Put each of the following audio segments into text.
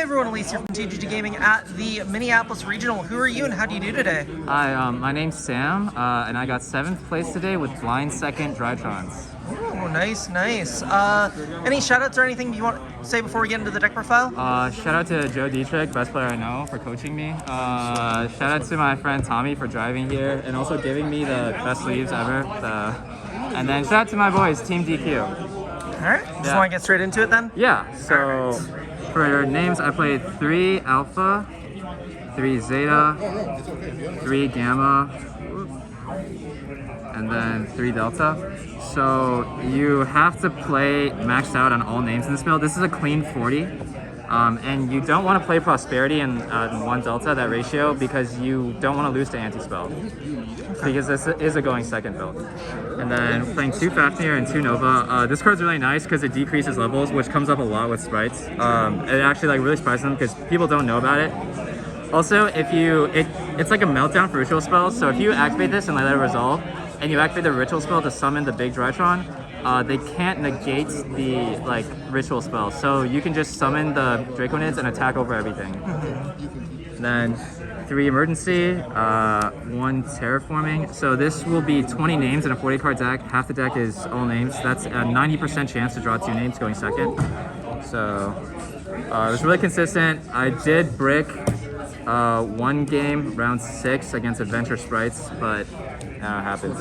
everyone, Elise here from TGG Gaming at the Minneapolis Regional. Who are you and how do you do today? Hi, my name's Sam, and I got 7th place today with blind second Drytrons. Oh, nice, nice. Any shoutouts or anything you want to say before we get into the deck profile? Shout out to Joe Dietrich, best player I know, for coaching me. Shout out to my friend Tommy for driving here and also giving me the best sleeves ever. And then shout out to my boys, Team DQ. All right, just want to get straight into it then? Yeah, so for names, I played 3 Alpha, 3 Zeta, 3 Gamma, and then 3 Delta. So you have to play maxed out on all names in this build. This is a clean 40. And you don't want to play Prosperity and 1 Delta, that ratio, because you don't want to lose to Anti-Spell. Because this is a going second build. And then playing 2 Fafnir and 2 Nova. This card's really nice because it decreases levels, which comes up a lot with Sprites. It actually really surprises them because people don't know about it. Also, it's like a meltdown for ritual spells, so if you activate this and let it resolve, and you activate the ritual spell to summon the big Drytron, they can't negate the ritual spell. So you can just summon the Draconids and attack over everything. Then 3 emergency, 1 terraforming. So this will be 20 names in a 40 card deck. Half the deck is all names. That's a 90% chance to draw 2 names going second. So it was really consistent. I did brick 1 game, round 6 against Adventure Sprites, but it happens.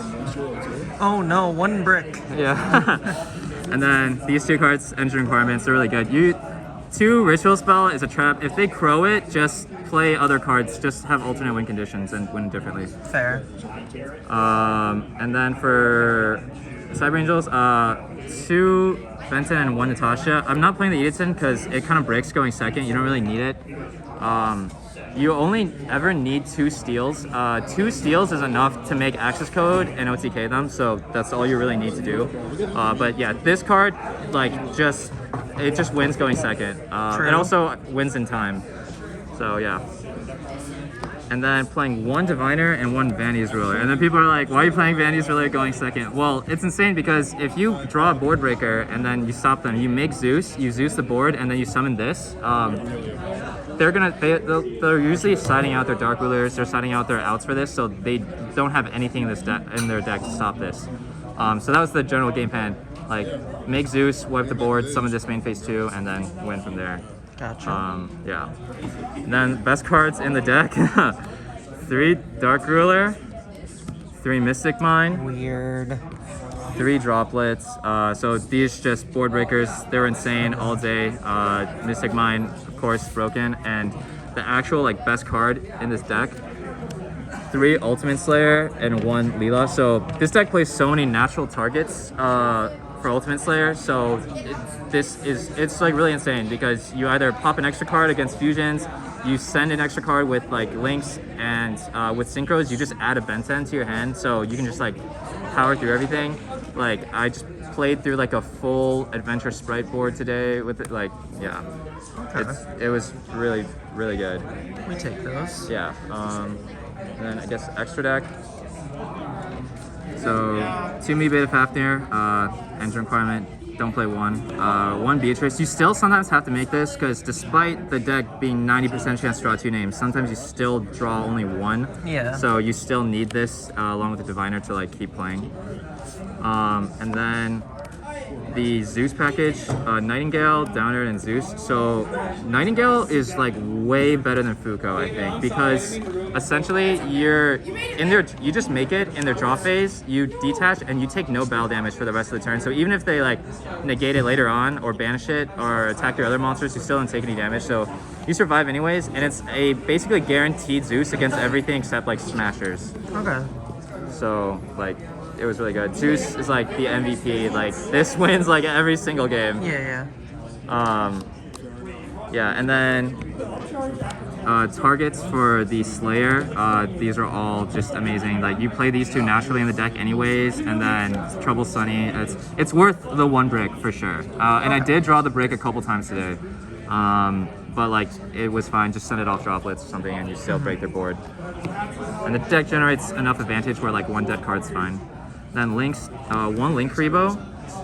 Oh no, 1 brick. Yeah. And then these 2 cards, Engine Requirements, are really good. 2 Ritual Spell is a trap. If they crow it, just play other cards. Just have alternate win conditions and win differently. Fair. And then for Cyber Angels, 2 Benton and 1 Natasha. I'm not playing the Edison because it kind of breaks going second. You don't really need it. You only ever need 2 steals. 2 steals is enough to make access code and OTK them, so that's all you really need to do. But yeah, this card, it just wins going second. It also wins in time. So yeah. And then playing 1 Diviner and 1 Vanity's Ruler. And then people are like, why are you playing Vanity's Ruler going second? Well, it's insane because if you draw a board breaker and then you stop them, you make Zeus, you Zeus the board, and then you summon this. They're usually siding out their Dark Rulers, they're siding out their outs for this, so they don't have anything in their deck to stop this. So that was the general game plan. Make Zeus, wipe the board, summon this main phase 2, and then win from there. Gotcha. Yeah. And then best cards in the deck. 3 Dark Ruler, 3 Mystic Mine. Weird. 3 Droplets. So these just board breakers. They're insane all day. Mystic Mine, of course, broken. And the actual best card in this deck, 3 Ultimate Slayer and 1 Leela. So this deck plays so many natural targets for Ultimate Slayer. So it's really insane because you either pop an extra card against fusions, you send an extra card with links, and with synchros you just add a Benten to your hand, so you can just power through everything. I just played through a full Adventure Sprite board today with it. Yeah. Okay. It was really, really good. We take those. Yeah. And then I guess extra deck. So 2 Me Beta Fafnir, Engine Requirement, don't play 1. 1 Beatrice. You still sometimes have to make this because despite the deck being 90% chance to draw 2 names, sometimes you still draw only 1. Yeah. So you still need this along with the Diviner to keep playing. And then the Zeus package, Nightingale, Downer, and Zeus. So Nightingale is way better than Fuko, I think, because essentially you just make it in their draw phase, you detach, and you take no battle damage for the rest of the turn. So even if they negate it later on or banish it or attack your other monsters, you still don't take any damage. So you survive anyways, and it's a basically guaranteed Zeus against everything except Smashers. Okay. So it was really good. Zeus is the MVP. This wins every single game. Yeah. Yeah, and then targets for the Slayer. These are all just amazing. You play these 2 naturally in the deck anyways, and then Trouble Sunny. It's worth the 1 brick for sure. And I did draw the brick a couple times today. But it was fine. Just send it off Droplets or something, and you still break their board. And the deck generates enough advantage where 1 dead card's fine. Then links, 1 Link Rebo,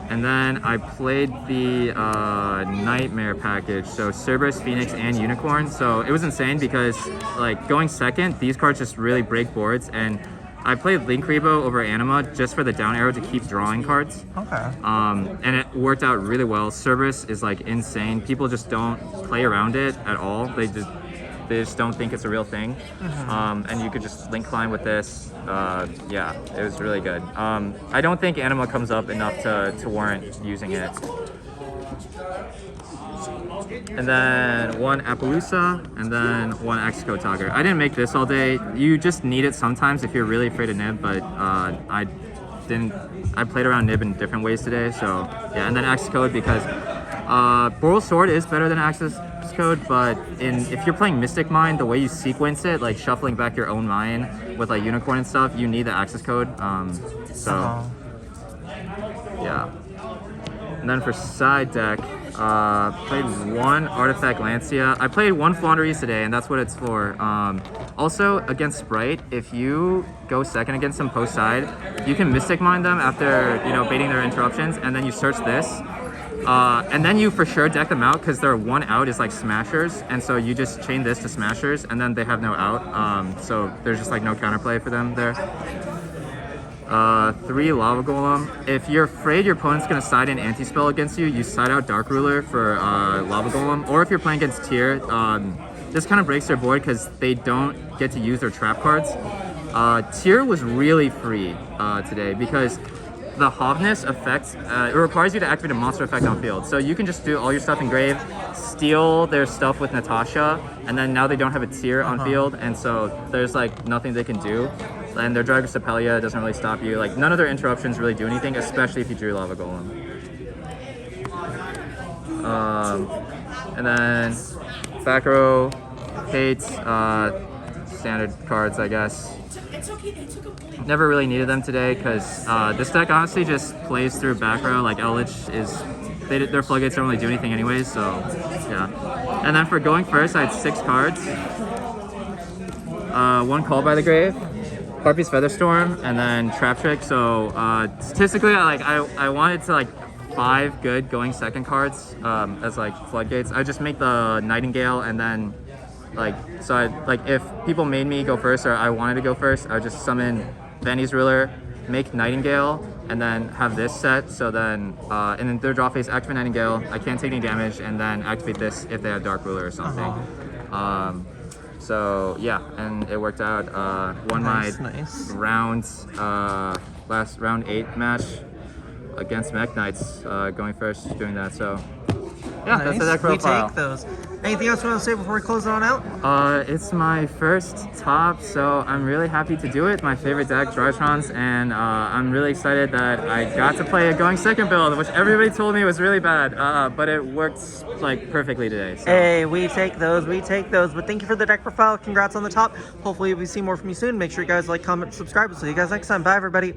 And then I played the Nightmare package, so Cerberus, Phoenix, and Unicorn. So it was insane because like going second, these cards just really break boards, and I played Link Rebo over Anima just for the down arrow to keep drawing cards. Okay. And it worked out really well. Cerberus is like insane. People just don't play around it at all. They just don't think it's a real thing. And you could just link climb with this. Yeah, it was really good. I don't think Anima comes up enough to warrant using it. And then one Appaloosa, and then one X-Code Togger. I didn't make this all day. You just need it sometimes if you're really afraid of Nib, but I played around Nib in different ways today, so yeah. And then X-Code because Boral Sword is better than Access Code, but if you're playing Mystic Mine, the way you sequence it, like shuffling back your own mine with like Unicorn and stuff, you need the Access Code. Yeah. And then for side deck, played one Artifact Lancia. I played one Floowandereeze today, and that's what it's for. Also, against Spright, if you go second against them post side, you can Mystic Mine them after baiting their interruptions, and then you search this. And then you for sure deck them out because their one out is like Smashers, and so you just chain this to Smashers, and then they have no out. So there's just like no counterplay for them there. 3 Lava Golem. If you're afraid your opponent's gonna side in anti-spell against you, you side out Dark Ruler for Lava Golem. Or if you're playing against Tier, this kind of breaks their board because they don't get to use their trap cards. Tier was really free today because the Hovness effect, it requires you to activate a monster effect on field. So you can just do all your stuff in grave, steal their stuff with Natasha, and then now they don't have a Tier on field, and so there's like nothing they can do. And their Dragon Sepelia doesn't really stop you. Like none of their interruptions really do anything, especially if you drew Lava Golem. And then back row, hate, standard cards, I guess. Never really needed them today because this deck honestly just plays through back row. Like Eldritch their floodgates don't really do anything anyways, so yeah. And then for going first, I had 6 cards. 1 Call by the Grave, Harpy's Featherstorm, and then Trap Trick. So statistically, I wanted to like 5 good going second cards as like floodgates. I just make the Nightingale, and then if people made me go first or I wanted to go first, I would just summon Vandy's Ruler, make Nightingale, and then have this set. So then and then their draw phase, activate Nightingale. I can't take any damage, and then activate this if they have Dark Ruler or something. So yeah, and it worked out. Won my last round 8 match against Mech Knights, going first, doing that. So yeah, that's the deck profile. We take those. Anything else you want to say before we close it on out? It's my first top, so I'm really happy to do it. My favorite deck, Drytrons, and I'm really excited that I got to play a going second build, which everybody told me was really bad, but it worked like perfectly today. So. Hey, we take those. But thank you for the deck profile. Congrats on the top. Hopefully we see more from you soon. Make sure you guys like, comment, subscribe. We'll see you guys next time. Bye, everybody.